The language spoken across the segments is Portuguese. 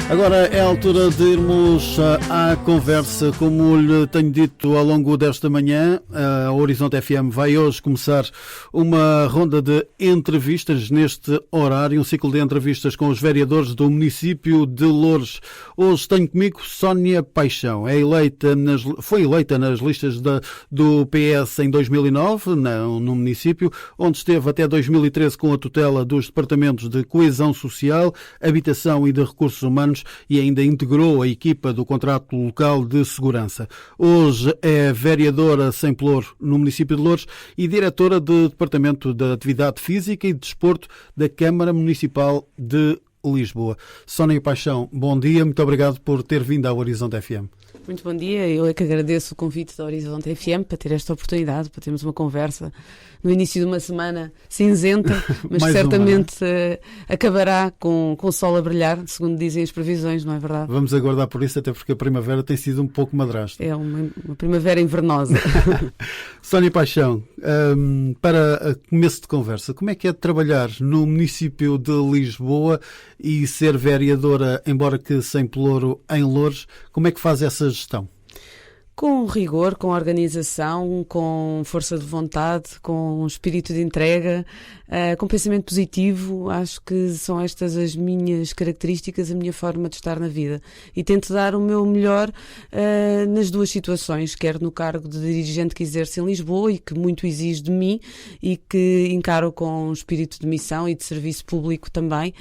Agora é a altura de irmos à conversa. Como lhe tenho dito ao longo desta manhã, a Horizonte FM vai hoje começar uma ronda de entrevistas neste horário, um ciclo de entrevistas com os vereadores do município de Loures. Hoje tenho comigo Sónia Paixão. Foi eleita nas listas do PS em 2009, no município, onde esteve até 2013 com a tutela dos departamentos de Coesão Social, Habitação e de Recursos Humanos, e ainda integrou a equipa do Contrato Local de Segurança. Hoje é vereadora sem pelouro no município de Loures e diretora do Departamento de Atividade Física e de Desporto da Câmara Municipal de Lisboa. Sónia Paixão, bom dia, muito obrigado por ter vindo ao Horizonte FM. Muito bom dia, eu é que agradeço o convite da Horizonte FM para ter esta oportunidade, para termos uma conversa no início de uma semana cinzenta, mas certamente acabará com o sol a brilhar, segundo dizem as previsões, não é verdade? Vamos aguardar por isso, até porque a primavera tem sido um pouco madrasta. É uma primavera invernosa. Sónia Paixão, para começo de conversa, como é que é trabalhar no município de Lisboa e ser vereadora, embora que sem pelouro, em Loures? Como é que faz essa gestão? Com rigor, com organização, com força de vontade, com espírito de entrega, com pensamento positivo. Acho que são estas as minhas características, a minha forma de estar na vida. E tento dar o meu melhor nas duas situações, quer no cargo de dirigente que exerce em Lisboa e que muito exige de mim e que encaro com espírito de missão e de serviço público também,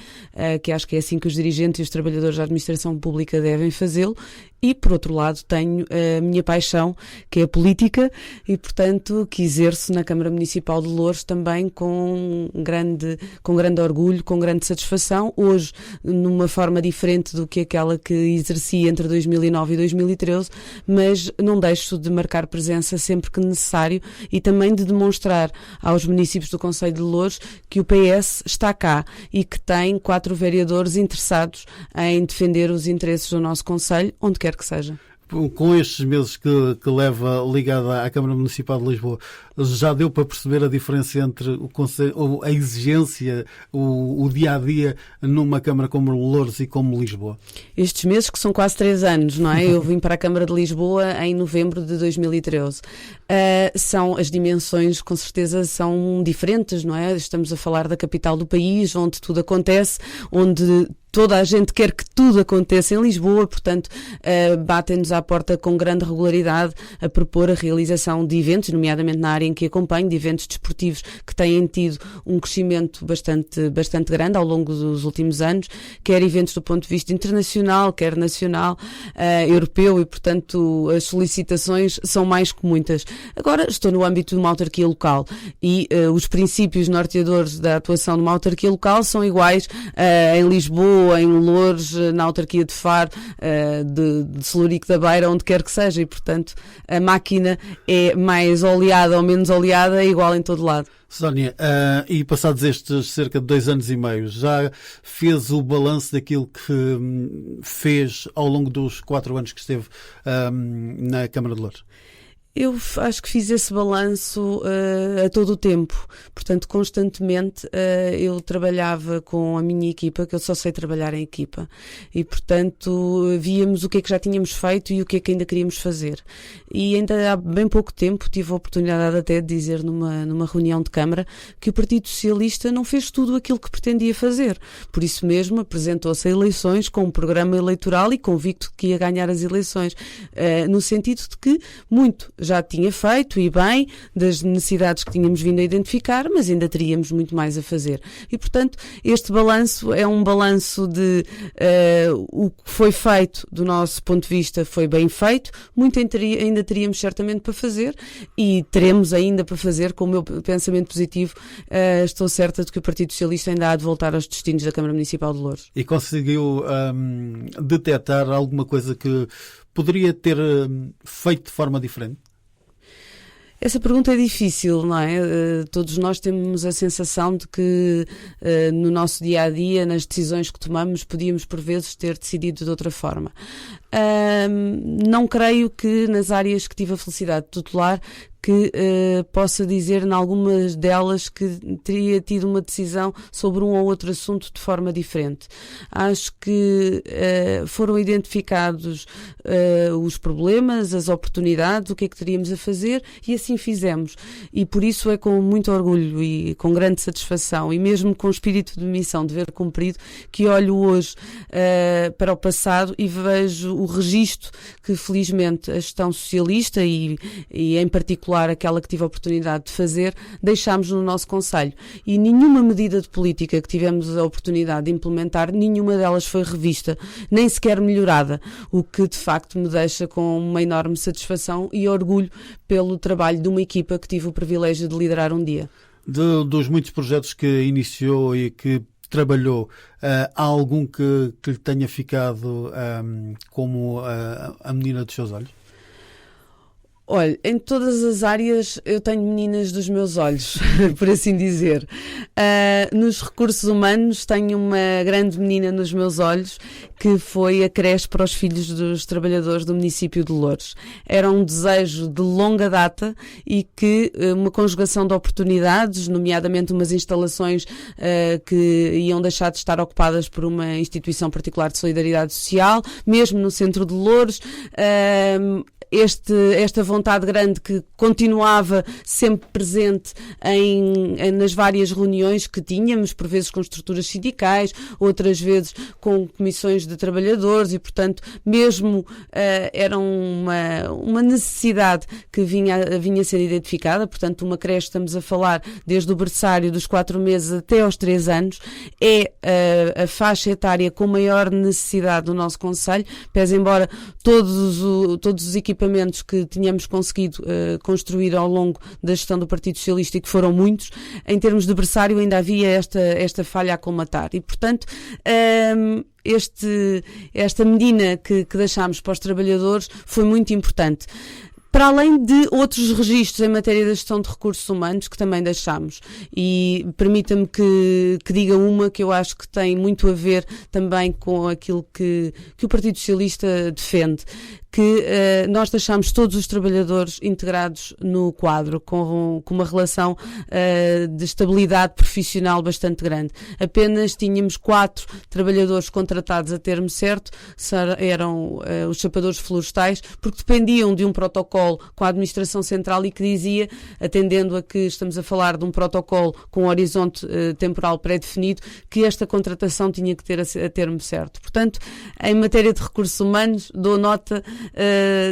que acho que é assim que os dirigentes e os trabalhadores da administração pública devem fazê-lo. E, por outro lado, tenho a minha paixão, que é a política, e, portanto, que exerço na Câmara Municipal de Loures também com grande orgulho, com grande satisfação, hoje numa forma diferente do que aquela que exerci entre 2009 e 2013, mas não deixo de marcar presença sempre que necessário e também de demonstrar aos municípios do concelho de Loures que o PS está cá e que tem 4 vereadores interessados em defender os interesses do nosso concelho, onde quer que seja. Com estes meses que leva ligada à Câmara Municipal de Lisboa, já deu para perceber a diferença entre o conselho, a exigência, o dia-a-dia numa Câmara como Loures e como Lisboa? Estes meses que são quase 3 anos, não é? Eu vim para a Câmara de Lisboa em novembro de 2013. As dimensões, com certeza, são diferentes, não é? Estamos a falar da capital do país, onde tudo acontece, onde toda a gente quer que tudo aconteça em Lisboa, portanto, batem-nos à porta com grande regularidade a propor a realização de eventos, nomeadamente na área em que acompanho, de eventos desportivos que têm tido um crescimento bastante grande ao longo dos últimos anos, quer eventos do ponto de vista internacional, quer nacional, europeu, e, portanto, as solicitações são mais que muitas. Agora, estou no âmbito de uma autarquia local e os princípios norteadores da atuação de uma autarquia local são iguais em Lisboa, em Loures, na autarquia de Faro, de Celurico da Beira, onde quer que seja, e, portanto, a máquina é mais oleada ou menos oleada, é igual em todo lado. Sónia, e passados estes cerca de 2 anos e meio, já fez o balanço daquilo que fez ao longo dos 4 anos que esteve na Câmara de Loures? Eu acho que fiz esse balanço a todo o tempo, portanto, constantemente eu trabalhava com a minha equipa, que eu só sei trabalhar em equipa, e, portanto, víamos o que é que já tínhamos feito e o que é que ainda queríamos fazer. E ainda há bem pouco tempo tive a oportunidade até de dizer numa reunião de Câmara que o Partido Socialista não fez tudo aquilo que pretendia fazer. Por isso mesmo apresentou-se a eleições com um programa eleitoral e convicto que ia ganhar as eleições, no sentido de que muito já tinha feito e bem das necessidades que tínhamos vindo a identificar, mas ainda teríamos muito mais a fazer. E, portanto, este balanço é um balanço de o que foi feito do nosso ponto de vista foi bem feito, muito ainda teríamos certamente para fazer e teremos ainda para fazer. Com o meu pensamento positivo, estou certa de que o Partido Socialista ainda há de voltar aos destinos da Câmara Municipal de Loures. E conseguiu detectar alguma coisa que poderia ter feito de forma diferente? Essa pergunta é difícil, não é? Todos nós temos a sensação de que no nosso dia-a-dia, nas decisões que tomamos, podíamos por vezes ter decidido de outra forma. Não creio que nas áreas que tive a felicidade de tutelar que possa dizer em algumas delas que teria tido uma decisão sobre um ou outro assunto de forma diferente. Acho que foram identificados os problemas, as oportunidades, o que é que teríamos a fazer, e assim fizemos. E por isso é com muito orgulho e com grande satisfação, e mesmo com espírito de missão, dever cumprido, que olho hoje para o passado e vejo o registro que felizmente a gestão socialista e em particular aquela que tive a oportunidade de fazer, deixámos no nosso concelho. E nenhuma medida de política que tivemos a oportunidade de implementar, nenhuma delas foi revista, nem sequer melhorada, o que de facto me deixa com uma enorme satisfação e orgulho pelo trabalho de uma equipa que tive o privilégio de liderar um dia. Dos muitos projetos que iniciou e que trabalhou, há algum que lhe tenha ficado como a menina dos seus olhos? Olha, em todas as áreas eu tenho meninas dos meus olhos, por assim dizer. Nos recursos humanos tenho uma grande menina nos meus olhos, que foi a creche para os filhos dos trabalhadores do município de Loures. Era um desejo de longa data e que uma conjugação de oportunidades, nomeadamente umas instalações que iam deixar de estar ocupadas por uma instituição particular de solidariedade social, mesmo no centro de Loures, esta vontade grande que continuava sempre presente nas várias reuniões que tínhamos, por vezes com estruturas sindicais, outras vezes com comissões de trabalhadores, e portanto mesmo era uma necessidade que vinha a ser identificada. Portanto, uma creche, estamos a falar desde o berçário dos 4 meses até aos 3 anos, é a faixa etária com maior necessidade do nosso concelho, pese embora todos os equipamentos que tínhamos conseguido construir ao longo da gestão do Partido Socialista, e que foram muitos, em termos de berçário ainda havia esta falha a colmatar. E, portanto, esta medida que deixámos para os trabalhadores foi muito importante. Para além de outros registros em matéria da gestão de recursos humanos que também deixámos. E permita-me que diga uma que eu acho que tem muito a ver também com aquilo que o Partido Socialista defende, que nós deixámos todos os trabalhadores integrados no quadro, com uma relação de estabilidade profissional bastante grande. Apenas tínhamos 4 trabalhadores contratados a termo certo, eram os chapadores florestais, porque dependiam de um protocolo com a Administração Central e que dizia, atendendo a que estamos a falar de um protocolo com um horizonte temporal pré-definido, que esta contratação tinha que ter a termo certo. Portanto, em matéria de recursos humanos, dou nota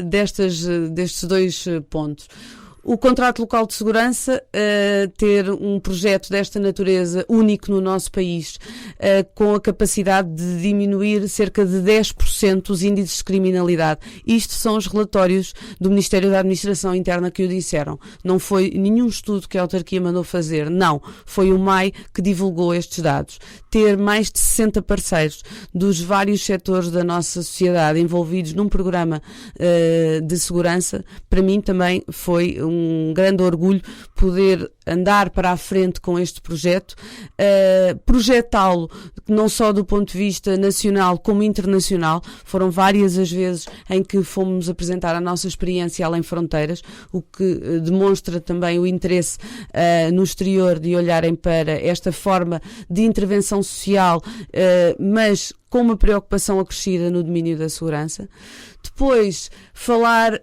destes 2 pontos. O contrato local de segurança, ter um projeto desta natureza único no nosso país, com a capacidade de diminuir cerca de 10% os índices de criminalidade. Isto são os relatórios do Ministério da Administração Interna que o disseram. Não foi nenhum estudo que a autarquia mandou fazer, não. Foi o MAI que divulgou estes dados. Ter mais de 60 parceiros dos vários setores da nossa sociedade envolvidos num programa de segurança, para mim também foi um grande orgulho poder andar para a frente com este projeto, projetá-lo não só do ponto de vista nacional como internacional. Foram várias as vezes em que fomos apresentar a nossa experiência além fronteiras, o que demonstra também o interesse no exterior de olharem para esta forma de intervenção social, mas com uma preocupação acrescida no domínio da segurança. Depois, falar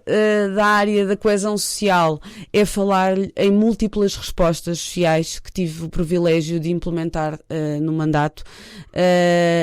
da área da coesão social é falar em múltiplas respostas sociais que tive o privilégio de implementar no mandato,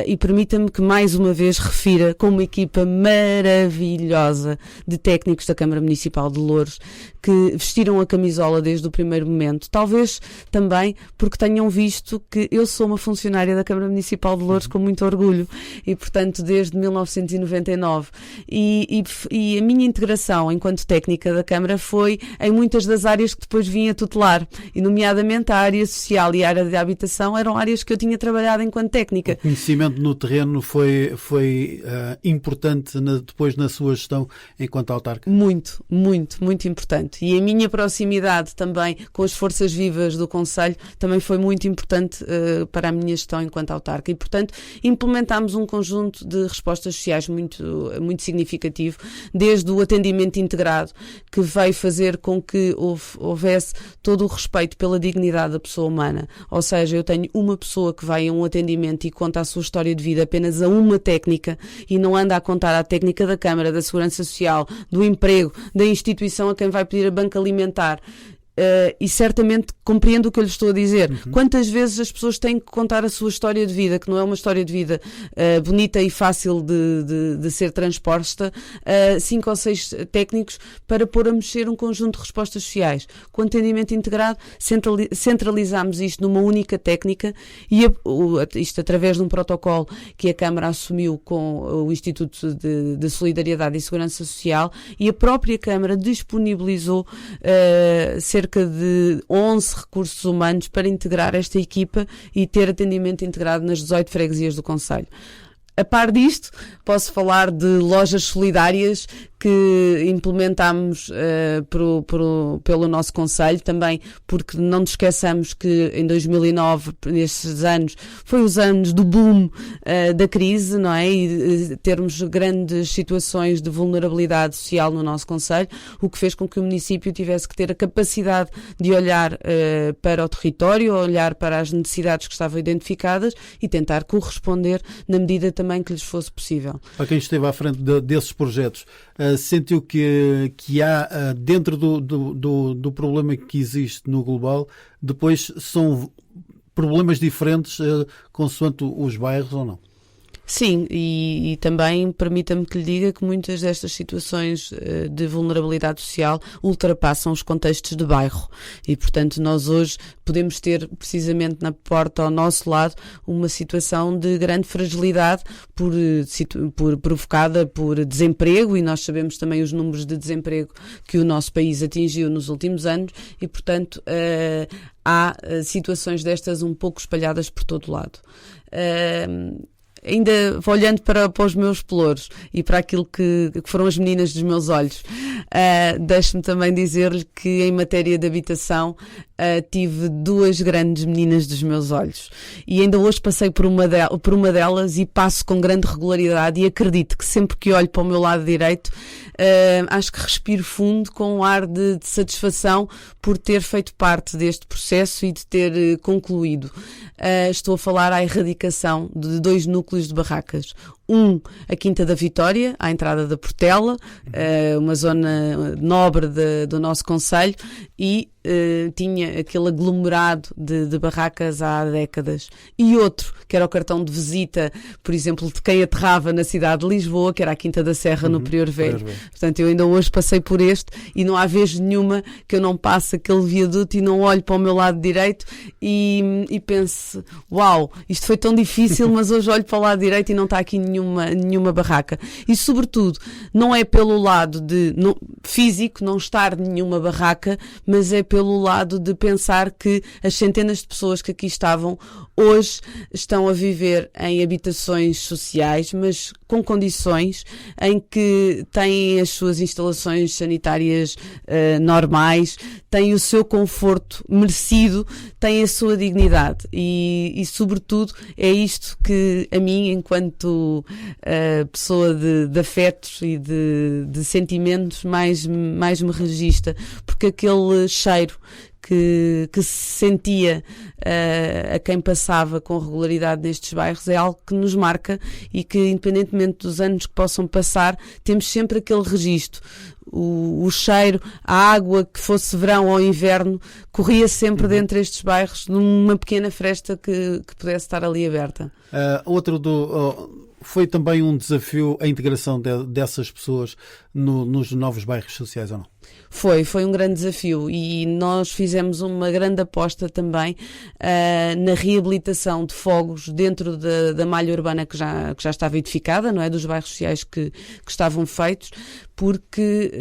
e permita-me que mais uma vez refira com uma equipa maravilhosa de técnicos da Câmara Municipal de Loures que vestiram a camisola desde o primeiro momento, talvez também porque tenham visto que eu sou uma funcionária da Câmara Municipal de Loures com muito orgulho, e portanto desde 1999, e a minha integração enquanto técnica da Câmara foi em muitas das áreas que depois vim a tutelar, e nomeadamente a área social e a área de habitação eram áreas que eu tinha trabalhado enquanto técnica. O conhecimento no terreno foi importante depois na sua gestão enquanto autarca? Muito, muito, muito importante. E a minha proximidade também com as forças vivas do concelho também foi muito importante para a minha gestão enquanto autarca. E, portanto, implementámos um conjunto de respostas sociais muito, muito significativo, desde o atendimento integrado, que veio fazer com que houvesse todo o respeito pela dignidade da pessoa humana. Ou seja, eu tenho uma pessoa que vai a um atendimento e conta a sua história de vida apenas a uma técnica e não anda a contar a técnica da Câmara, da Segurança Social, do emprego, da instituição a quem vai pedir a banca alimentar. E certamente compreendo o que eu lhe estou a dizer. Quantas vezes as pessoas têm que contar a sua história de vida, que não é uma história de vida bonita e fácil de ser transposta, 5 ou 6 técnicos para pôr a mexer um conjunto de respostas sociais. Com atendimento integrado, centralizámos isto numa única técnica e isto através de um protocolo que a Câmara assumiu com o Instituto de Solidariedade e Segurança Social, e a própria Câmara disponibilizou cerca de 11 recursos humanos para integrar esta equipa e ter atendimento integrado nas 18 freguesias do concelho. A par disto, posso falar de lojas solidárias que implementámos pelo nosso concelho, também porque não nos esqueçamos que em 2009, nestes anos, foi os anos do boom da crise, não é? E termos grandes situações de vulnerabilidade social no nosso concelho, o que fez com que o município tivesse que ter a capacidade de olhar para o território, olhar para as necessidades que estavam identificadas e tentar corresponder na medida também que lhes fosse possível. Para quem esteve à frente desses projetos, sentiu que há, dentro do problema que existe no global, depois são problemas diferentes consoante os bairros ou não? Sim, e também permita-me que lhe diga que muitas destas situações de vulnerabilidade social ultrapassam os contextos de bairro e, portanto, nós hoje podemos ter precisamente na porta ao nosso lado uma situação de grande fragilidade provocada por desemprego, e nós sabemos também os números de desemprego que o nosso país atingiu nos últimos anos e, portanto, há situações destas um pouco espalhadas por todo o lado. Ainda olhando para os meus pelouros e para aquilo que foram as meninas dos meus olhos, deixe-me também dizer-lhe que em matéria de habitação tive 2 grandes meninas dos meus olhos e ainda hoje passei por uma delas e passo com grande regularidade, e acredito que sempre que olho para o meu lado direito acho que respiro fundo com um ar de satisfação por ter feito parte deste processo e de ter concluído. Estou a falar à erradicação de 2 núcleos de barracas. A Quinta da Vitória, à entrada da Portela, uma zona nobre do nosso concelho, e tinha aquele aglomerado de barracas há décadas. E outro, que era o cartão de visita, por exemplo, de quem aterrava na cidade de Lisboa, que era a Quinta da Serra, no Prior Velho. Portanto, eu ainda hoje passei por este e não há vez nenhuma que eu não passe aquele viaduto e não olho para o meu lado direito e pense, uau, isto foi tão difícil, mas hoje olho para o lado direito e não está aqui nenhuma barraca. E, sobretudo, não é pelo lado físico, não estar nenhuma barraca, mas é pelo lado de pensar que as centenas de pessoas que aqui estavam hoje estão a viver em habitações sociais, mas com condições em que têm as suas instalações sanitárias normais, têm o seu conforto merecido, têm a sua dignidade e sobretudo, é isto que a mim, enquanto pessoa de afetos e de sentimentos, mais me registra, porque aquele cheiro que se sentia a quem passava com regularidade nestes bairros é algo que nos marca e que, independentemente dos anos que possam passar, temos sempre aquele registro. O cheiro, a água, que fosse verão ou inverno, corria sempre dentro destes bairros, numa pequena fresta que pudesse estar ali aberta. Foi também um desafio a integração dessas pessoas nos novos bairros sociais, ou não? Foi um grande desafio e nós fizemos uma grande aposta também na reabilitação de fogos dentro da malha urbana que já estava edificada, não é? Dos bairros sociais que estavam feitos, porque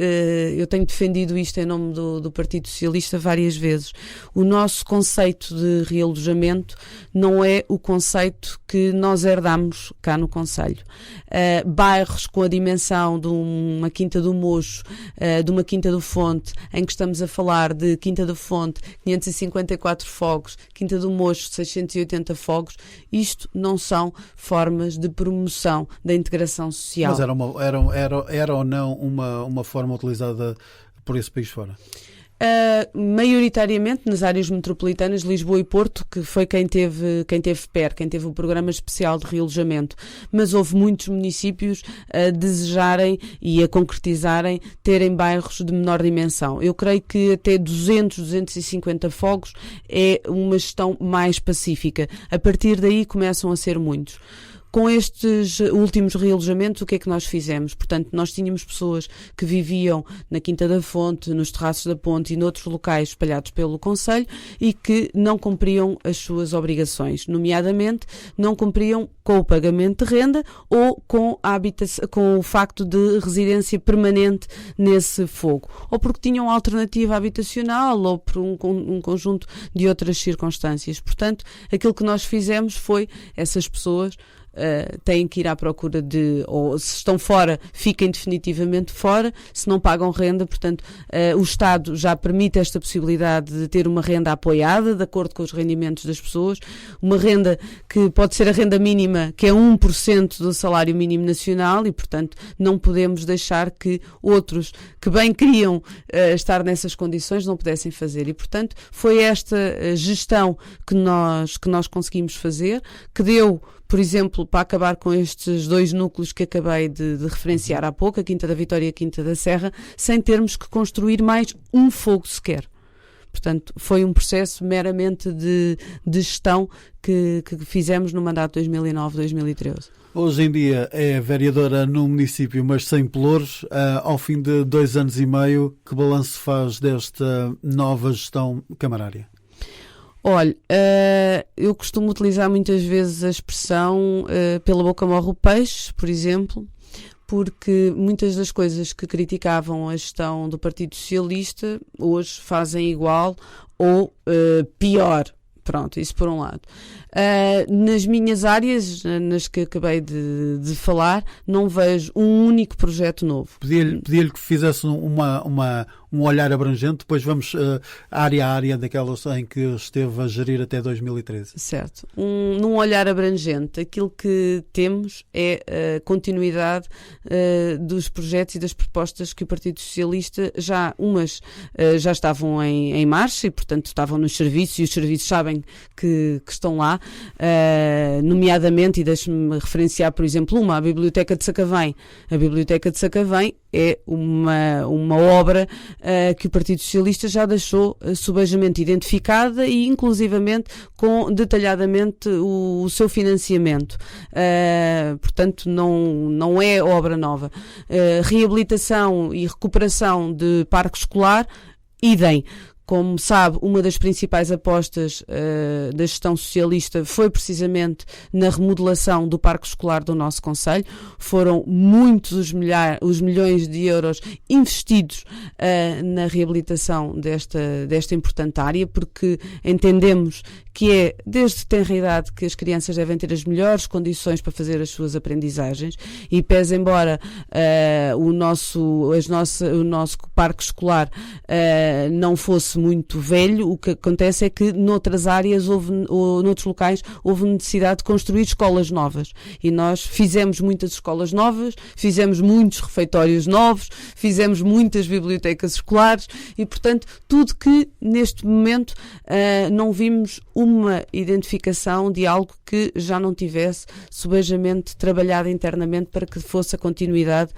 eu tenho defendido isto em nome do Partido Socialista várias vezes. O nosso conceito de realojamento não é o conceito que nós herdamos cá no concelho. Bairros com a dimensão de uma Quinta do Mocho, de uma Quinta do Fonte, em que estamos a falar de Quinta do Fonte, 554 fogos, Quinta do Mocho, 680 fogos, isto não são formas de promoção da integração social. Mas era ou não uma forma utilizada por esse país fora? Maioritariamente nas áreas metropolitanas, Lisboa e Porto, que foi quem teve PER, quem teve o programa especial de realojamento, mas houve muitos municípios a desejarem e a concretizarem terem bairros de menor dimensão. Eu creio que até 250 fogos é uma gestão mais pacífica. A partir daí começam a ser muitos. Com estes últimos realojamentos, o que é que nós fizemos? Portanto, nós tínhamos pessoas que viviam na Quinta da Fonte, nos Terraços da Ponte e noutros locais espalhados pelo concelho e que não cumpriam as suas obrigações, nomeadamente não cumpriam com o pagamento de renda ou com o facto de residência permanente nesse fogo, ou porque tinham alternativa habitacional ou por um conjunto de outras circunstâncias. Portanto, aquilo que nós fizemos foi essas pessoas têm que ir à procura ou se estão fora, fiquem definitivamente fora, se não pagam renda, portanto, o Estado já permite esta possibilidade de ter uma renda apoiada, de acordo com os rendimentos das pessoas, uma renda que pode ser a renda mínima, que é 1% do salário mínimo nacional e, portanto, não podemos deixar que outros que bem queriam estar nessas condições não pudessem fazer e, portanto, foi esta gestão que nós conseguimos fazer, que deu, por exemplo, para acabar com estes dois núcleos que acabei de referenciar há pouco, a Quinta da Vitória e a Quinta da Serra, sem termos que construir mais um fogo sequer. Portanto, foi um processo meramente de gestão que fizemos no mandato 2009-2013. Hoje em dia é vereadora no município, mas sem pelouros. Ao fim de 2 anos e meio, que balanço faz desta nova gestão camarária? Olha, eu costumo utilizar muitas vezes a expressão pela boca morre o peixe, por exemplo, porque muitas das coisas que criticavam a gestão do Partido Socialista hoje fazem igual ou pior. Pronto, isso por um lado. Nas minhas áreas, nas que acabei de falar, não vejo um único projeto novo. Pedia-lhe que fizesse um olhar abrangente, depois vamos área a área daquelas em que esteve a gerir até 2013. Certo. Num olhar abrangente, aquilo que temos é a continuidade dos projetos e das propostas que o Partido Socialista umas já estavam em marcha e, portanto, estavam nos serviços e os serviços sabem que estão lá, nomeadamente, e deixe-me referenciar, por exemplo, a Biblioteca de Sacavém. A Biblioteca de Sacavém é uma obra que o Partido Socialista já deixou subejamente identificada e inclusivamente com detalhadamente o seu financiamento. Portanto, não é obra nova. Reabilitação e recuperação de parque escolar, idem. Como sabe, uma das principais apostas da gestão socialista foi precisamente na remodelação do parque escolar do nosso concelho. Foram muitos os milhões de euros investidos na reabilitação desta importante área, porque entendemos que é desde tenra idade que as crianças devem ter as melhores condições para fazer as suas aprendizagens e pese embora o nosso parque escolar não fosse muito velho, o que acontece é que noutras áreas noutros locais houve necessidade de construir escolas novas e nós fizemos muitas escolas novas, fizemos muitos refeitórios novos, fizemos muitas bibliotecas escolares e, portanto, tudo que neste momento não vimos uma identificação de algo que já não tivesse subejamente trabalhado internamente para que fosse a continuidade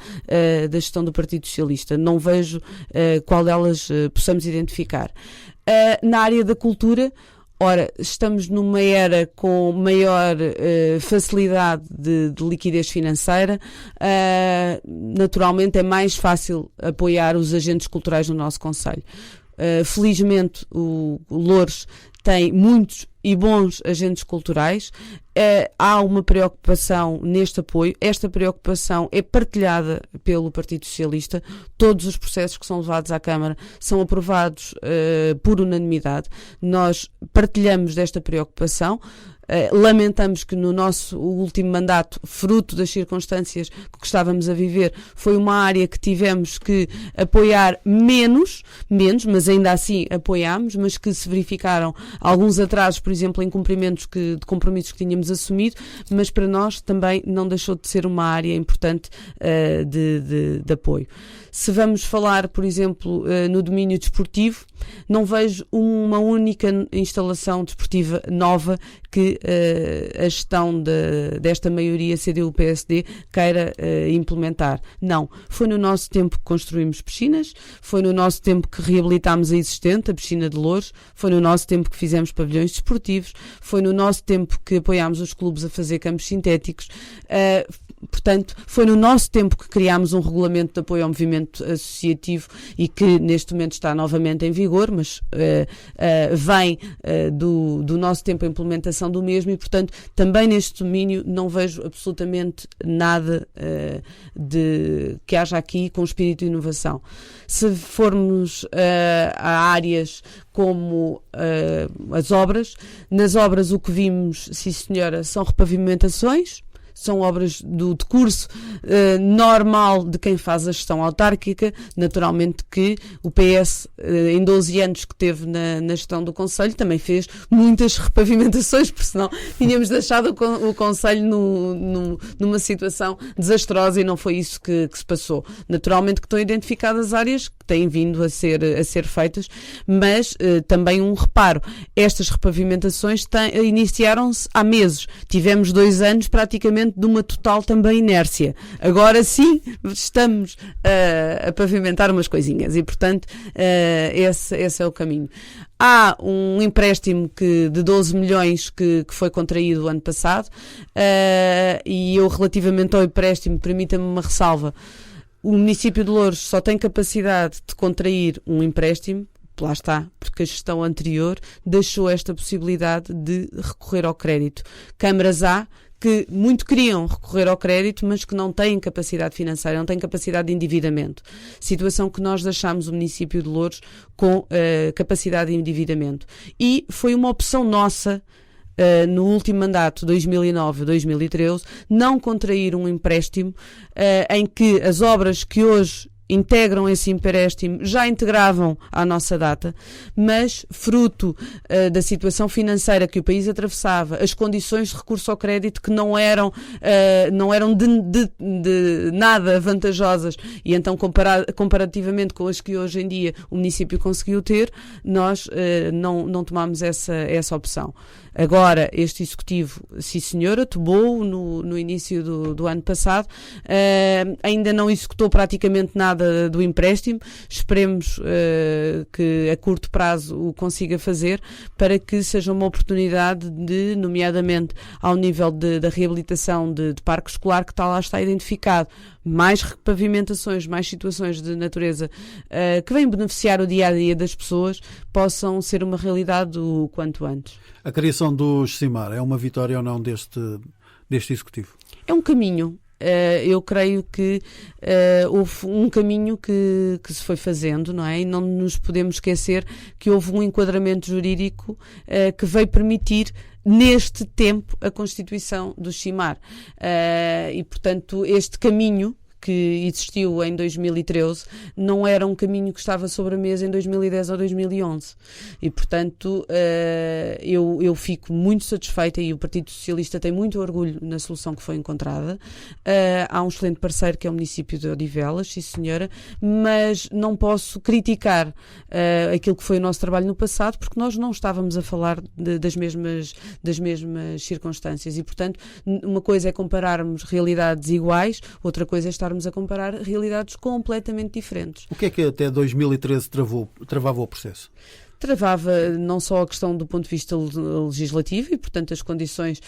da gestão do Partido Socialista. Não vejo qual delas possamos identificar. Na área da cultura, Ora, estamos numa era com maior facilidade de liquidez financeira. Naturalmente é mais fácil apoiar os agentes culturais no nosso concelho. Felizmente o Loures tem muitos e bons agentes culturais. Há uma preocupação neste apoio. Esta preocupação é partilhada pelo Partido Socialista. Todos os processos que são levados à Câmara são aprovados por unanimidade. Nós partilhamos desta preocupação. Lamentamos que no nosso último mandato, fruto das circunstâncias que estávamos a viver, foi uma área que tivemos que apoiar menos, mas ainda assim apoiámos, mas que se verificaram alguns atrasos, por exemplo, em cumprimentos de compromissos que tínhamos assumido, mas para nós também não deixou de ser uma área importante de apoio. Se vamos falar, por exemplo, no domínio desportivo, não vejo uma única instalação desportiva nova que a gestão desta maioria CDU-PSD queira implementar. Não. Foi no nosso tempo que construímos piscinas, foi no nosso tempo que reabilitámos a existente, a piscina de Loures, foi no nosso tempo que fizemos pavilhões desportivos, foi no nosso tempo que apoiámos os clubes a fazer campos sintéticos. Portanto, foi no nosso tempo que criámos um regulamento de apoio ao movimento associativo e que neste momento está novamente em vigor, mas vem do nosso tempo a implementação do mesmo e, portanto, também neste domínio não vejo absolutamente nada que haja aqui com espírito de inovação. Se formos a áreas como as obras, nas obras o que vimos, sim senhora, são repavimentações. São obras do decurso normal de quem faz a gestão autárquica. Naturalmente que o PS, em 12 anos que teve na gestão do Conselho, também fez muitas repavimentações, porque senão tínhamos deixado o Conselho numa situação desastrosa e não foi isso que se passou. Naturalmente que estão identificadas áreas que têm vindo a ser feitas, mas também um reparo. Estas repavimentações iniciaram-se há meses. Tivemos 2 anos praticamente de uma total também inércia. Agora sim estamos a pavimentar umas coisinhas e, portanto, esse é o caminho. Há um empréstimo de 12 milhões que foi contraído o ano passado e eu, relativamente ao empréstimo, permita-me uma ressalva. O município de Loures só tem capacidade de contrair um empréstimo, lá está, porque a gestão anterior deixou esta possibilidade de recorrer ao crédito. Câmaras há que muito queriam recorrer ao crédito, mas que não têm capacidade financeira, não têm capacidade de endividamento. Situação que nós deixámos o município de Loures com capacidade de endividamento. E foi uma opção nossa, no último mandato, 2009-2013, não contrair um empréstimo em que as obras que hoje integram esse empréstimo já integravam à nossa data, mas fruto da situação financeira que o país atravessava, as condições de recurso ao crédito que não eram de nada vantajosas e então comparativamente com as que hoje em dia o município conseguiu ter, nós não tomámos essa opção. Agora, este executivo, sim senhora, tomou no início do ano passado, ainda não executou praticamente nada do empréstimo. Esperemos que a curto prazo o consiga fazer para que seja uma oportunidade de, nomeadamente ao nível da reabilitação de parque escolar que lá está identificado, mais repavimentações, mais situações de natureza que vêm beneficiar o dia-a-dia das pessoas, possam ser uma realidade o quanto antes. A criação do CIMAR é uma vitória ou não deste Executivo? É um caminho. Eu creio que houve um caminho que se foi fazendo, não é? E não nos podemos esquecer que houve um enquadramento jurídico que veio permitir neste tempo a constituição do CIMAR. E, portanto, este caminho que existiu em 2013 não era um caminho que estava sobre a mesa em 2010 ou 2011 e, portanto, eu fico muito satisfeita e o Partido Socialista tem muito orgulho na solução que foi encontrada. Há um excelente parceiro que é o município de Odivelas, sim senhora, mas não posso criticar aquilo que foi o nosso trabalho no passado porque nós não estávamos a falar das mesmas circunstâncias e, portanto, uma coisa é compararmos realidades iguais, outra coisa é estarmos a comparar realidades completamente diferentes. O que é que até 2013 travava o processo? travava não só a questão do ponto de vista legislativo e, portanto, as condições,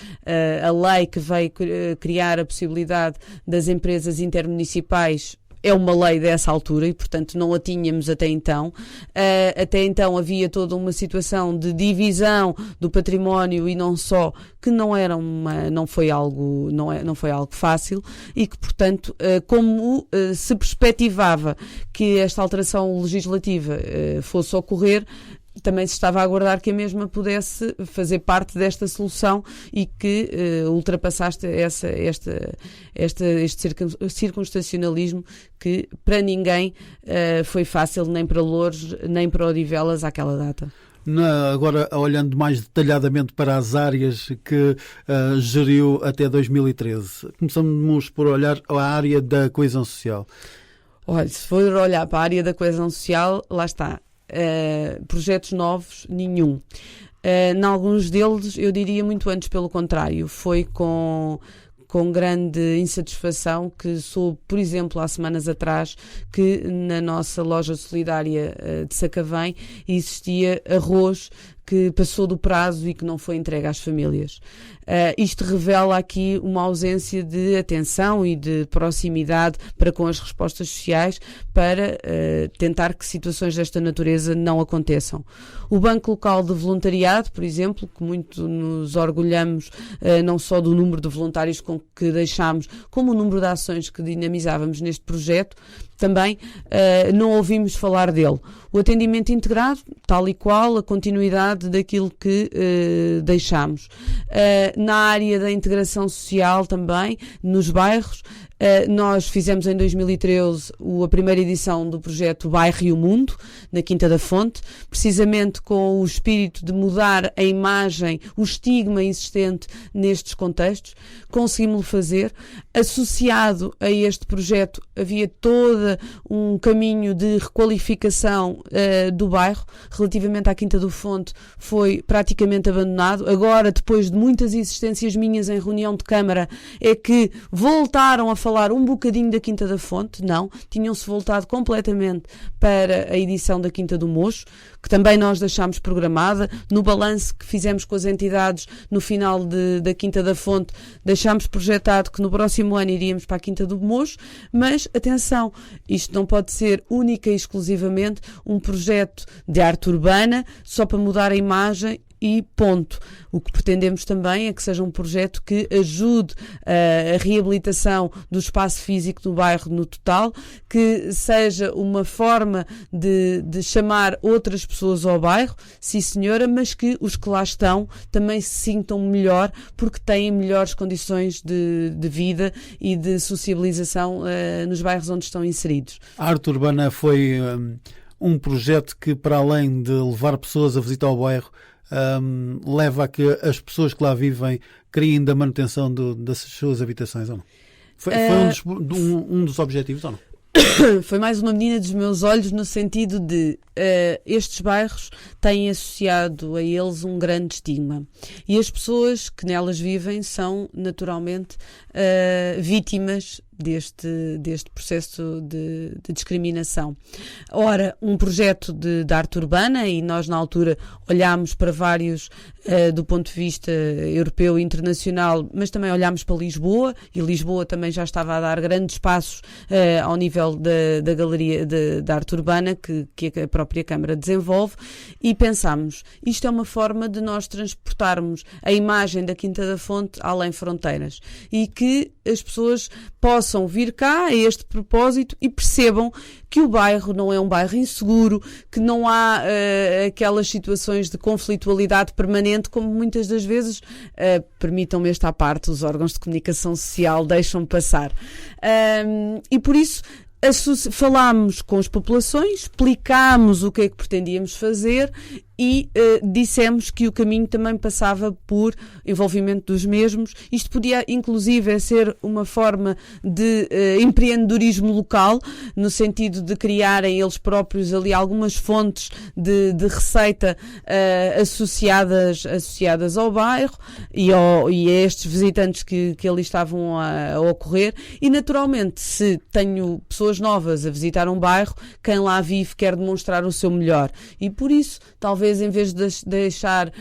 a lei que veio criar a possibilidade das empresas intermunicipais é uma lei dessa altura e, portanto, não a tínhamos até então. Até então havia toda uma situação de divisão do património e não só, que não foi algo fácil e que, portanto, como se perspectivava que esta alteração legislativa fosse ocorrer, também se estava a aguardar que a mesma pudesse fazer parte desta solução e que ultrapassaste este circunstancialismo que para ninguém foi fácil, nem para Loures, nem para Odivelas àquela data. Agora, olhando mais detalhadamente para as áreas que geriu até 2013, começamos por olhar a área da coesão social. Olha, se for olhar para a área da coesão social, lá está. Projetos novos, nenhum. Em alguns deles, eu diria muito antes, pelo contrário, foi com grande insatisfação que soube, por exemplo, há semanas atrás, que na nossa loja solidária de Sacavém existia arroz que passou do prazo e que não foi entregue às famílias. Isto revela aqui uma ausência de atenção e de proximidade para com as respostas sociais para tentar que situações desta natureza não aconteçam. O Banco Local de Voluntariado, por exemplo, que muito nos orgulhamos não só do número de voluntários com que deixámos, como o número de ações que dinamizávamos neste projeto, também não ouvimos falar dele. O atendimento integrado, tal e qual, a continuidade daquilo que deixámos. Na área da integração social também, nos bairros, nós fizemos em 2013 a primeira edição do projeto Bairro e o Mundo, na Quinta da Fonte, precisamente com o espírito de mudar a imagem, o estigma existente nestes contextos. Conseguimos-lo fazer. Associado a este projeto havia todo um caminho de requalificação do bairro. Relativamente à Quinta da Fonte foi praticamente abandonado. Agora, depois de muitas insistências minhas em reunião de Câmara, é que voltaram a falar um bocadinho da Quinta da Fonte. Não, tinham-se voltado completamente para a edição da Quinta do Mocho, que também nós deixámos programada. No balanço que fizemos com as entidades no final da Quinta da Fonte, deixámos projetado que no próximo ano iríamos para a Quinta do Mocho, mas atenção, isto não pode ser única e exclusivamente um projeto de arte urbana só para mudar a imagem e ponto. O que pretendemos também é que seja um projeto que ajude a reabilitação do espaço físico do bairro no total, que seja uma forma de chamar outras pessoas ao bairro, sim senhora, mas que os que lá estão também se sintam melhor porque têm melhores condições de vida e de sociabilização nos bairros onde estão inseridos. A arte urbana foi um projeto que, para além de levar pessoas a visitar o bairro, leva a que as pessoas que lá vivem criem da manutenção das suas habitações, ou não? Foi um dos objetivos, ou não? Foi mais uma menina dos meus olhos no sentido de estes bairros têm associado a eles um grande estigma e as pessoas que nelas vivem são naturalmente vítimas deste processo de discriminação. Ora, um projeto de arte urbana, e nós na altura olhámos para vários do ponto de vista europeu e internacional, mas também olhámos para Lisboa, e Lisboa também já estava a dar grandes passos ao nível da galeria de arte urbana que a própria Câmara desenvolve, e pensámos, isto é uma forma de nós transportarmos a imagem da Quinta da Fonte além fronteiras, e que as pessoas possam vir cá a este propósito e percebam que o bairro não é um bairro inseguro, que não há aquelas situações de conflitualidade permanente, como muitas das vezes, permitam-me esta parte, os órgãos de comunicação social deixam passar. E por isso falámos com as populações, explicámos o que é que pretendíamos fazer e dissemos que o caminho também passava por envolvimento dos mesmos. Isto podia, inclusive, ser uma forma de empreendedorismo local, no sentido de criarem eles próprios ali algumas fontes de receita associadas ao bairro e a estes visitantes que ali estavam a ocorrer. E, naturalmente, se tenho pessoas novas a visitar um bairro, quem lá vive quer demonstrar o seu melhor. E, por isso, talvez talvez em vez de deixar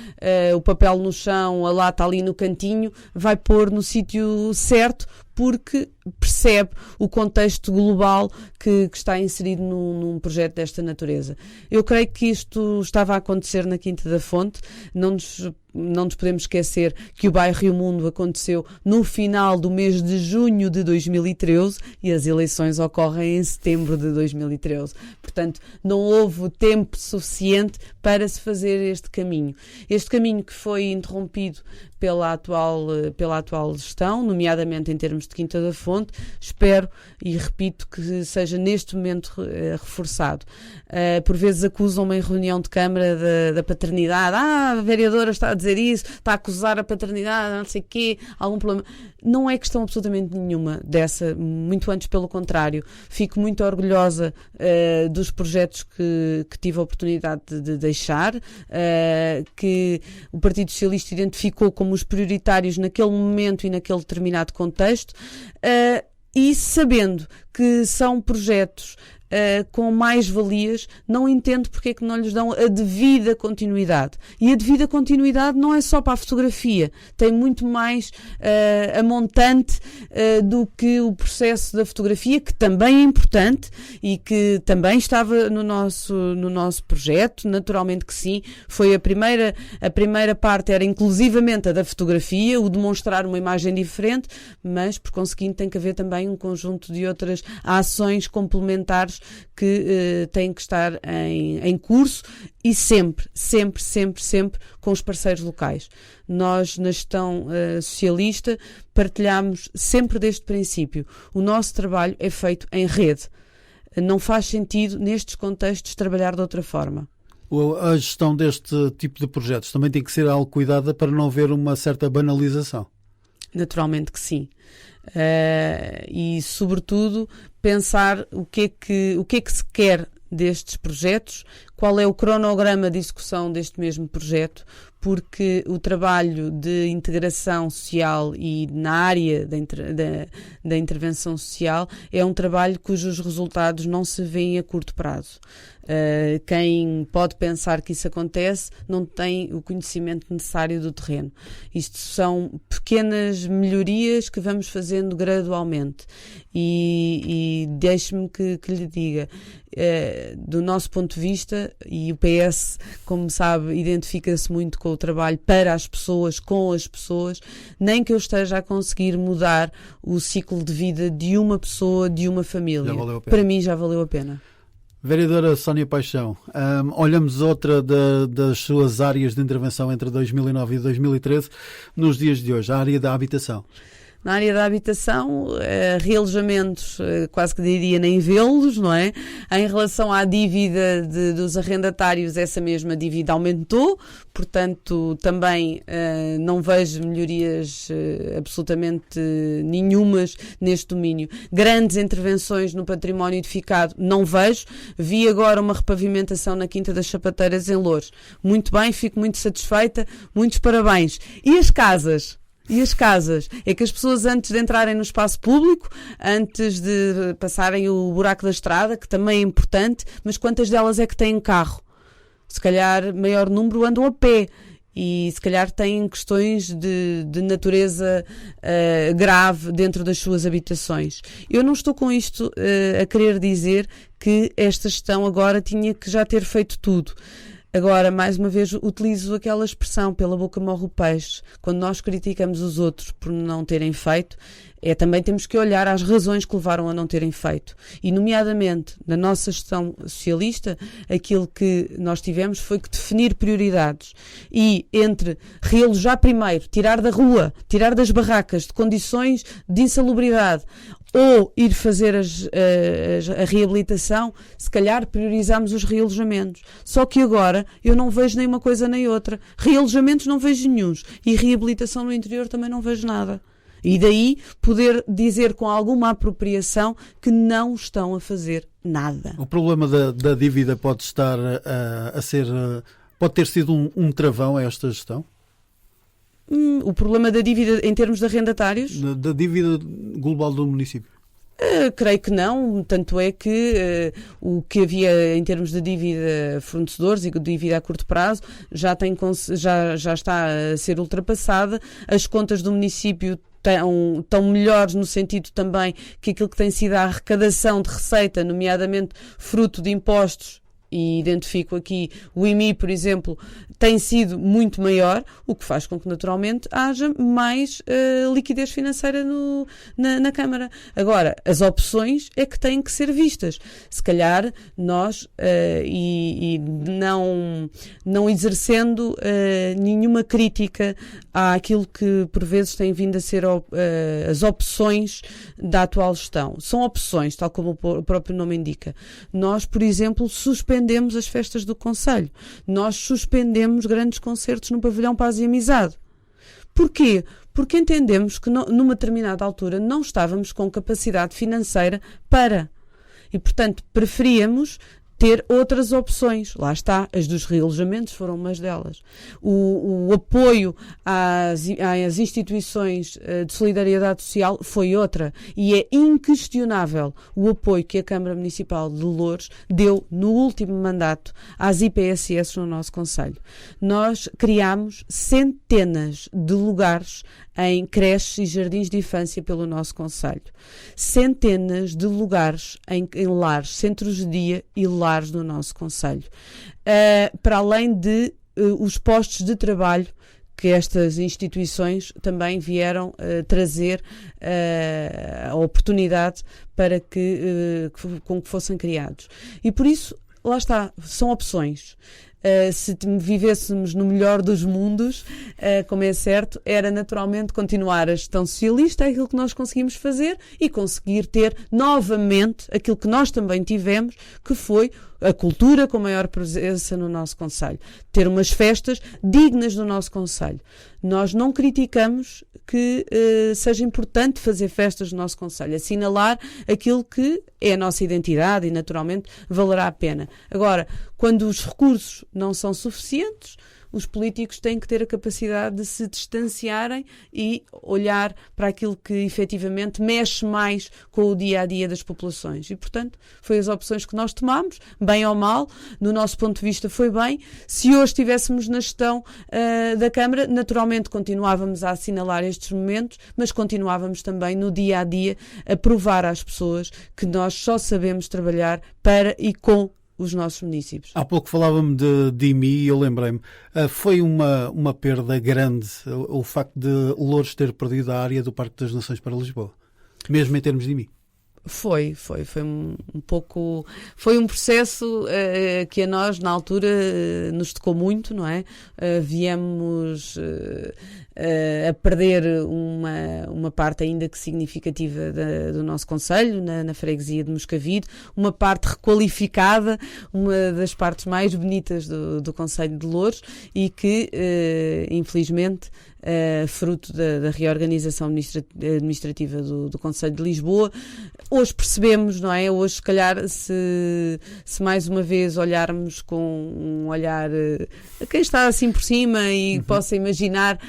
o papel no chão, a lata ali no cantinho, vai pôr no sítio certo, porque percebe o contexto global que está inserido num projeto desta natureza. Eu creio que isto estava a acontecer na Quinta da Fonte. Não nos podemos esquecer que o Bairro Rio Mundo aconteceu no final do mês de junho de 2013 e as eleições ocorrem em setembro de 2013. Portanto, não houve tempo suficiente para se fazer este caminho. Este caminho que foi interrompido pela atual gestão, nomeadamente em termos de Quinta da Fonte, espero e repito que seja neste momento reforçado. Por vezes acusam-me em reunião de Câmara da paternidade. A vereadora está a dizer isso, está a acusar a paternidade, não sei o quê, algum problema. Não é questão absolutamente nenhuma dessa, muito antes pelo contrário. Fico muito orgulhosa dos projetos que tive a oportunidade de deixar, que o Partido Socialista identificou como os prioritários naquele momento e naquele determinado contexto, e sabendo que são projetos com mais-valias, não entendo porque é que não lhes dão a devida continuidade. E a devida continuidade não é só para a fotografia, tem muito mais a montante do que o processo da fotografia, que também é importante e que também estava no nosso projeto, naturalmente que sim. Foi a primeira parte era inclusivamente a da fotografia, o demonstrar uma imagem diferente, mas por conseguinte tem que haver também um conjunto de outras ações complementares que têm que estar em curso e sempre com os parceiros locais. Nós, na gestão socialista, partilhamos sempre deste princípio. O nosso trabalho é feito em rede. Não faz sentido, nestes contextos, trabalhar de outra forma. A gestão deste tipo de projetos também tem que ser algo cuidada para não haver uma certa banalização. Naturalmente que sim. E, sobretudo, pensar o que é que se quer destes projetos, qual é o cronograma de execução deste mesmo projeto, porque o trabalho de integração social e na área da intervenção social é um trabalho cujos resultados não se veem a curto prazo. Quem pode pensar que isso acontece não tem o conhecimento necessário do terreno. Isto são pequenas melhorias que vamos fazendo gradualmente e deixe-me que lhe diga, do nosso ponto de vista, e o PS, como sabe, identifica-se muito com o trabalho para as pessoas, com as pessoas, nem que eu esteja a conseguir mudar o ciclo de vida de uma pessoa, de uma família. Para mim já valeu a pena. Vereadora Sónia Paixão, olhamos outra das suas áreas de intervenção entre 2009 e 2013 nos dias de hoje, a área da habitação. Na área da habitação, realojamentos, quase que diria nem vê-los, não é? Em relação à dívida dos arrendatários, essa mesma dívida aumentou, portanto, também não vejo melhorias absolutamente nenhumas neste domínio. Grandes intervenções no património edificado, não vejo. Vi agora uma repavimentação na Quinta das Sapateiras, em Loures. Muito bem, fico muito satisfeita, muitos parabéns. E as casas? É que as pessoas, antes de entrarem no espaço público, antes de passarem o buraco da estrada, que também é importante, mas quantas delas é que têm carro? Se calhar, maior número andam a pé. E se calhar têm questões de natureza grave dentro das suas habitações. Eu não estou com isto a querer dizer que esta gestão agora tinha que já ter feito tudo. Agora, mais uma vez, utilizo aquela expressão, pela boca morre o peixe. Quando nós criticamos os outros por não terem feito, também temos que olhar às razões que levaram a não terem feito. E, nomeadamente, na nossa gestão socialista, aquilo que nós tivemos foi que definir prioridades. E entre realojar primeiro, tirar da rua, tirar das barracas, de condições de insalubridade, ou ir fazer a reabilitação, se calhar priorizamos os realojamentos. Só que agora eu não vejo nem uma coisa nem outra. Realojamentos não vejo nenhuns. E reabilitação no interior também não vejo nada. E daí poder dizer com alguma apropriação que não estão a fazer nada. O problema da dívida pode estar pode ter sido um travão a esta gestão? O problema da dívida em termos de arrendatários? Da dívida global do município. Creio que não, tanto é que o que havia em termos de dívida a fornecedores e dívida a curto prazo já está a ser ultrapassada. As contas do município estão melhores no sentido também que aquilo que tem sido a arrecadação de receita, nomeadamente fruto de impostos, e identifico aqui o IMI, por exemplo, tem sido muito maior, o que faz com que naturalmente haja mais liquidez financeira na Câmara. Agora, as opções é que têm que ser vistas. Se calhar nós, e não exercendo nenhuma crítica àquilo que por vezes tem vindo a ser as opções da atual gestão. São opções, tal como o próprio nome indica. Nós, por exemplo, suspendemos as festas do Conselho. Nós suspendemos grandes concertos no Pavilhão Paz e Amizade. Porquê? Porque entendemos que numa determinada altura não estávamos com capacidade financeira para. E, portanto, preferíamos ter outras opções. Lá está, as dos realojamentos foram umas delas. O apoio às instituições de solidariedade social foi outra. E é inquestionável o apoio que a Câmara Municipal de Loures deu no último mandato às IPSS no nosso concelho. Nós criámos centenas de lugares em creches e jardins de infância pelo nosso concelho. Centenas de lugares em lares, centros de dia e lares do nosso concelho. Para além de os postos de trabalho que estas instituições também vieram trazer a oportunidade para com que fossem criados. E por isso, lá está, são opções. Se vivêssemos no melhor dos mundos, como é certo, era naturalmente continuar a gestão socialista, aquilo que nós conseguimos fazer e conseguir ter novamente aquilo que nós também tivemos, que foi a cultura com maior presença no nosso concelho. Ter umas festas dignas do nosso concelho. Nós não criticamos que seja importante fazer festas no nosso concelho, assinalar aquilo que é a nossa identidade e naturalmente valerá a pena. Agora, quando os recursos não são suficientes, os políticos têm que ter a capacidade de se distanciarem e olhar para aquilo que efetivamente mexe mais com o dia-a-dia das populações. E, portanto, foi as opções que nós tomámos, bem ou mal, no nosso ponto de vista foi bem. Se hoje estivéssemos na gestão da Câmara, naturalmente continuávamos a assinalar estes momentos, mas continuávamos também no dia-a-dia a provar às pessoas que nós só sabemos trabalhar para e com os nossos municípios. Há pouco falava-me de IMI e eu lembrei-me, foi uma perda grande o facto de Loures ter perdido a área do Parque das Nações para Lisboa, mesmo em termos de IMI. Foi um pouco, foi um processo que a nós na altura nos tocou muito, não é? Viemos a perder uma parte ainda que significativa do nosso concelho, na freguesia de Moscavide, uma parte requalificada, uma das partes mais bonitas do concelho de Loures e que infelizmente fruto da reorganização administrativa do Concelho de Lisboa. Hoje percebemos, não é? Hoje, se calhar, se mais uma vez olharmos com um olhar a quem está assim por cima e possa imaginar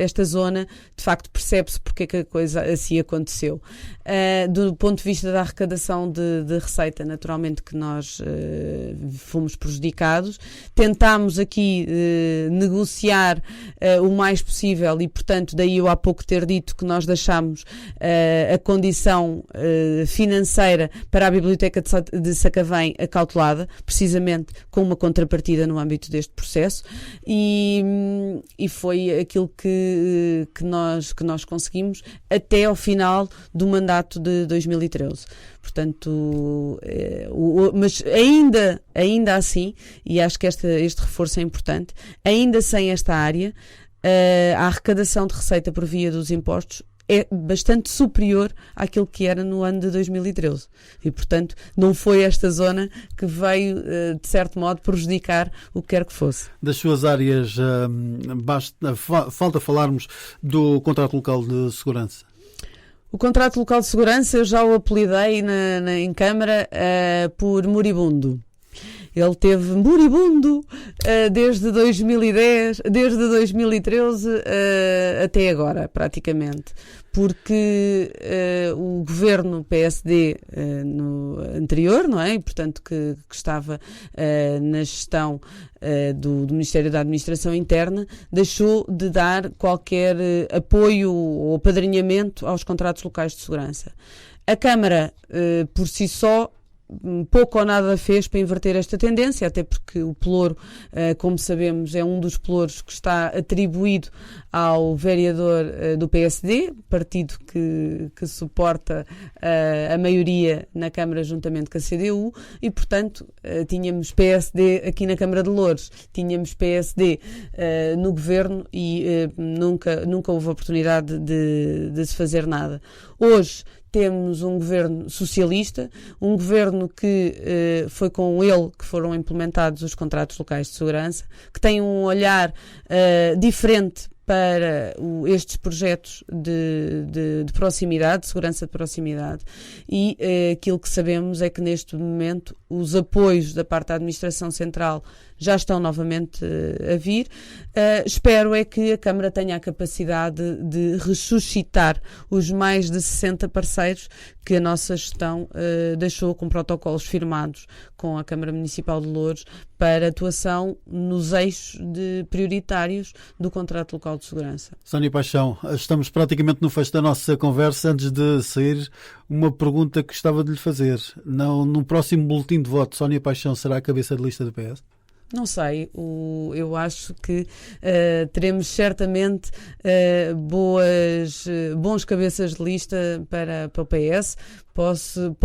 esta zona, de facto percebe-se porque é que a coisa assim aconteceu. Do ponto de vista da arrecadação de receita, naturalmente que nós fomos prejudicados. Tentámos aqui negociar o mais possível e, portanto, daí eu há pouco ter dito que nós deixámos a condição financeira para a Biblioteca de Sacavém acautelada, precisamente com uma contrapartida no âmbito deste processo, e foi aquilo que nós conseguimos até ao final do mandato de 2013. Portanto, mas ainda assim, e acho que este reforço é importante, ainda sem esta área, a arrecadação de receita por via dos impostos é bastante superior àquilo que era no ano de 2013. E, portanto, não foi esta zona que veio, de certo modo, prejudicar o que quer que fosse. Das suas áreas, falta falarmos do contrato local de segurança. O contrato local de segurança eu já o apelidei em Câmara por moribundo. Ele teve moribundo desde 2010, desde 2013 até agora, praticamente. Porque o governo PSD no anterior, não é? E, portanto, que estava na gestão do Ministério da Administração Interna, deixou de dar qualquer apoio ou apadrinhamento aos contratos locais de segurança. A Câmara, por si só, pouco ou nada fez para inverter esta tendência, até porque o pelouro, como sabemos, é um dos pelouros que está atribuído ao vereador do PSD, partido que suporta a maioria na Câmara juntamente com a CDU, e, portanto, tínhamos PSD aqui na Câmara de Loures, tínhamos PSD no governo e nunca houve oportunidade de se fazer nada. Hoje temos um governo socialista, um governo que foi com ele que foram implementados os contratos locais de segurança, que tem um olhar diferente para estes projetos de proximidade, de segurança de proximidade, e aquilo que sabemos é que neste momento os apoios da parte da Administração Central já estão novamente a vir. Espero é que a Câmara tenha a capacidade de ressuscitar os mais de 60 parceiros que a nossa gestão deixou com protocolos firmados com a Câmara Municipal de Loures para atuação nos eixos prioritários do contrato local de segurança. Sónia Paixão, estamos praticamente no fecho da nossa conversa. Antes de sair, uma pergunta que gostava de lhe fazer. No próximo boletim de voto, Sónia Paixão será a cabeça de lista do PS? Não sei, eu acho que teremos certamente bons cabeças de lista para o PS. Posso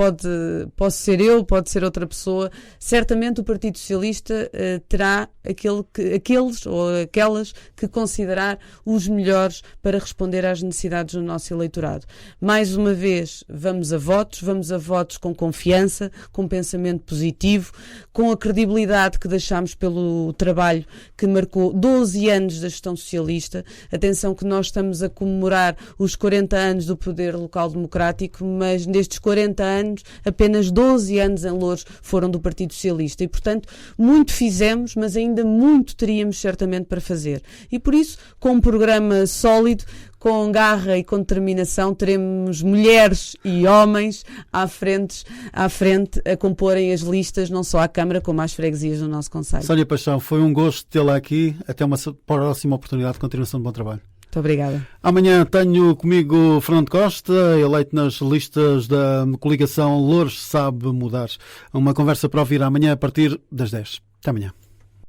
ser eu, pode ser outra pessoa. Certamente o Partido Socialista terá aqueles ou aquelas que considerar os melhores para responder às necessidades do nosso eleitorado. Mais uma vez, vamos a votos com confiança, com pensamento positivo, com a credibilidade que deixámos pelo trabalho que marcou 12 anos da gestão socialista. Atenção que nós estamos a comemorar os 40 anos do poder local democrático, mas nestes 40 anos, apenas 12 anos em Loures foram do Partido Socialista e, portanto, muito fizemos, mas ainda muito teríamos certamente para fazer. E por isso, com um programa sólido, com garra e com determinação, teremos mulheres e homens à frente a comporem as listas, não só à Câmara, como às freguesias do nosso concelho. Sónia Paixão, foi um gosto tê-la aqui. Até uma próxima oportunidade de continuação de bom trabalho. Muito obrigada. Amanhã tenho comigo Fernando Costa, eleito nas listas da coligação Loures Sabe Mudar. Uma conversa para ouvir amanhã a partir das 10. Até amanhã.